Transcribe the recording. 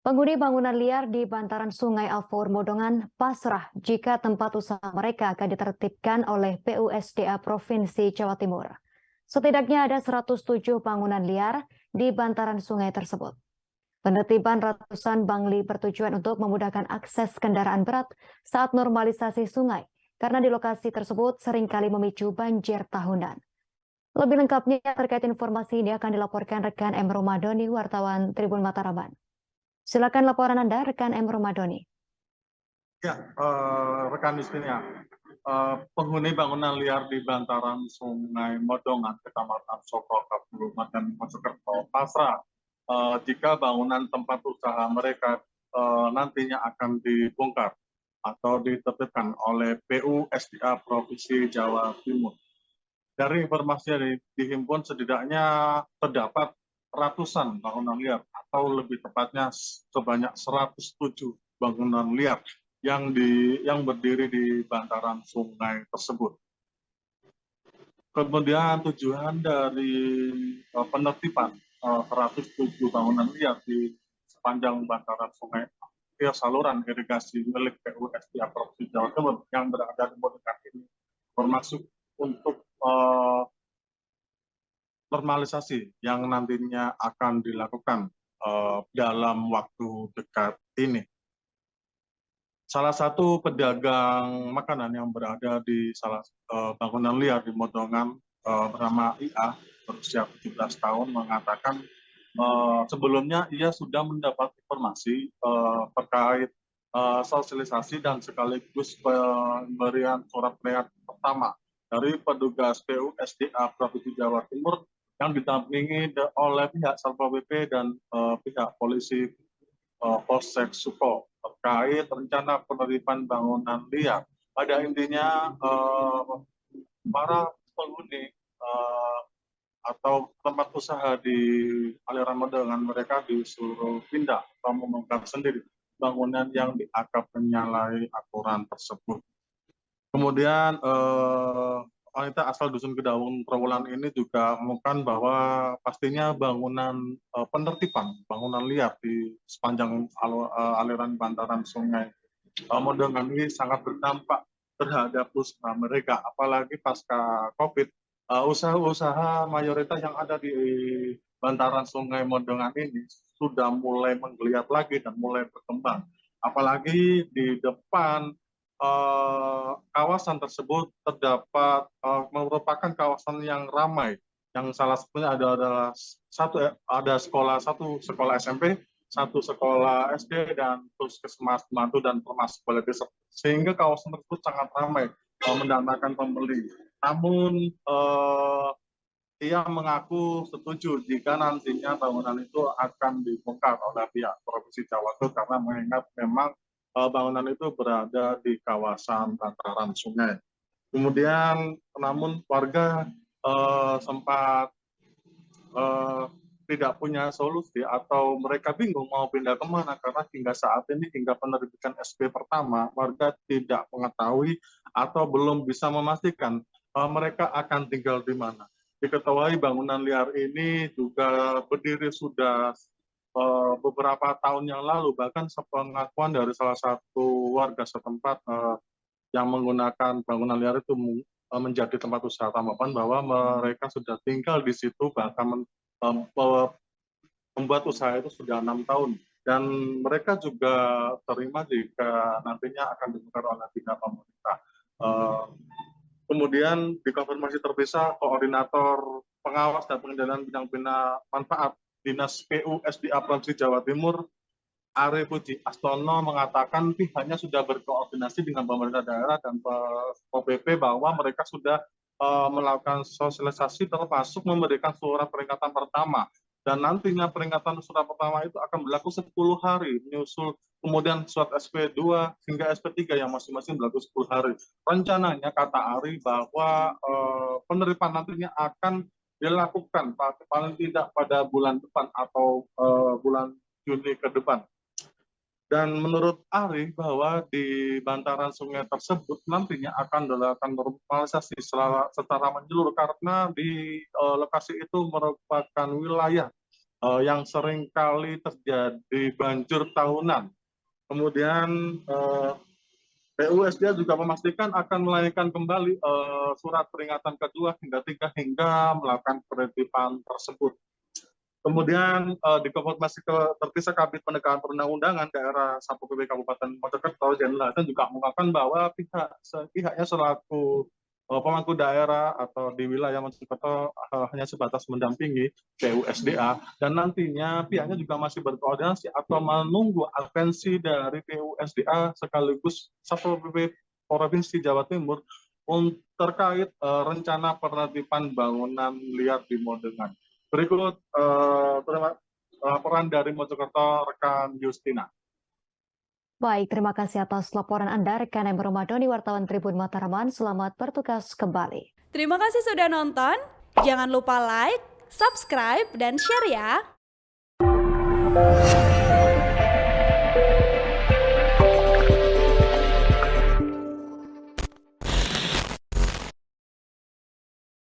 Penghuni bangunan liar di bantaran Sungai Alfor Modongan pasrah jika tempat usaha mereka akan ditertibkan oleh PUSDA Provinsi Jawa Timur. Setidaknya ada 107 bangunan liar di bantaran sungai tersebut. Penertiban ratusan bangli bertujuan untuk memudahkan akses kendaraan berat saat normalisasi sungai, karena di lokasi tersebut seringkali memicu banjir tahunan. Lebih lengkapnya terkait informasi ini akan dilaporkan rekan M. Romadoni, wartawan Tribun Mataraman. Silakan laporan Anda, rekan M. Romadoni. Ya, rekan Yustinia, penghuni bangunan liar di bantaran Sungai Modongan, Kecamatan Soko, Kabupaten Mojokerto, pasrah jika bangunan tempat usaha mereka nantinya akan dibongkar atau ditertibkan oleh PUSDA Provinsi Jawa Timur. Dari informasi yang dihimpun, setidaknya terdapat ratusan bangunan liar atau lebih tepatnya sebanyak 107 bangunan liar yang berdiri di bantaran sungai tersebut. Kemudian tujuan dari penertiban 107 bangunan liar di sepanjang bantaran sungai via saluran irigasi milik PUSDA Provinsi Jawa Timur yang berada di Modongan ini bermaksud untuk normalisasi yang nantinya akan dilakukan dalam waktu dekat ini. Salah satu pedagang makanan yang berada di bangunan liar di Modongan bernama IA, berusia 17 tahun, mengatakan sebelumnya ia sudah mendapat informasi terkait sosialisasi dan sekaligus pemberian surat peringatan pertama dari petugas PUSDA Provinsi Jawa Timur yang didampingi oleh pihak Satpol PP dan pihak polisi Polsek Suko terkait rencana penerimaan bangunan liar. Pada intinya para penghuni atau tempat usaha di aliran Modongan mereka disuruh pindah atau membongkar sendiri bangunan yang dianggap menyalahi aturan tersebut. Kemudian wanita asal dusun Kedaung Trawulan ini juga mengumumkan bahwa pastinya bangunan penertiban bangunan liar di sepanjang aliran bantaran sungai Modongan ini sangat berdampak terhadap usaha mereka, apalagi pasca COVID. Usaha-usaha mayoritas yang ada di bantaran sungai Modongan ini sudah mulai menggeliat lagi dan mulai berkembang. Apalagi di depan kawasan tersebut terdapat merupakan kawasan yang ramai, yang salah satunya adalah ada satu sekolah SMP, satu sekolah SD, dan puskesmas Mantu dan termasuk balai desa, sehingga kawasan tersebut sangat ramai mendatangkan pembeli. Namun ia mengaku setuju jika nantinya bangunan itu akan dibongkar oleh pihak Provinsi Jawa Timur karena mengingat memang bangunan itu berada di kawasan bantaran sungai. Kemudian, namun warga sempat tidak punya solusi atau mereka bingung mau pindah kemana karena hingga saat ini, hingga penerbitan SP pertama, warga tidak mengetahui atau belum bisa memastikan mereka akan tinggal di mana. Diketahui bangunan liar ini juga berdiri sudah beberapa tahun yang lalu, bahkan sepengakuan dari salah satu warga setempat yang menggunakan bangunan liar itu menjadi tempat usaha tambahan, bahwa mereka sudah tinggal di situ, bahkan membuat usaha itu sudah 6 tahun. Dan mereka juga terima jika nantinya akan dibongkar oleh pihak pemerintah. Kemudian dikonfirmasi terpisah, koordinator pengawas dan pengendalian bidang bina manfaat Dinas PUSDA Provinsi Jawa Timur, Ari Puji Astono, mengatakan pihaknya sudah berkoordinasi dengan pemerintah daerah dan POPP bahwa mereka sudah melakukan sosialisasi termasuk memberikan surat peringatan pertama. Dan nantinya peringatan surat pertama itu akan berlaku 10 hari, menyusul kemudian surat SP2 hingga SP3 yang masing-masing berlaku 10 hari. Rencananya, kata Ari, bahwa penerimaan nantinya akan dilakukan paling tidak pada bulan depan atau bulan Juni ke depan. Dan menurut Ari, bahwa di bantaran sungai tersebut nantinya akan dilakukan normalisasi secara menyeluruh karena di lokasi itu merupakan wilayah yang seringkali terjadi banjir tahunan. Kemudian PUSDA juga memastikan akan melayangkan kembali surat peringatan kedua hingga 3 hingga melakukan penertiban tersebut. Kemudian di Konfirmasi Terpisah Kabid Penegakan Perundang-undangan daerah Satpol PP Kabupaten Mojokerto, Jenderal Hasan juga mengungkapkan bahwa pihaknya selaku pemangku daerah atau di wilayah Mojokerto hanya sebatas mendampingi PUSDA, dan nantinya pihaknya juga masih berkoordinasi atau menunggu atensi dari PUSDA sekaligus Satpol PP Provinsi Jawa Timur terkait rencana penertiban bangunan liar di Modengan. Berikut laporan dari Mojokerto, rekan Justina. Baik, terima kasih atas laporan Anda, rekan Ember Ramadhani, wartawan Tribun Mataraman. Selamat bertugas kembali. Terima kasih sudah nonton. Jangan lupa like, subscribe, dan share ya.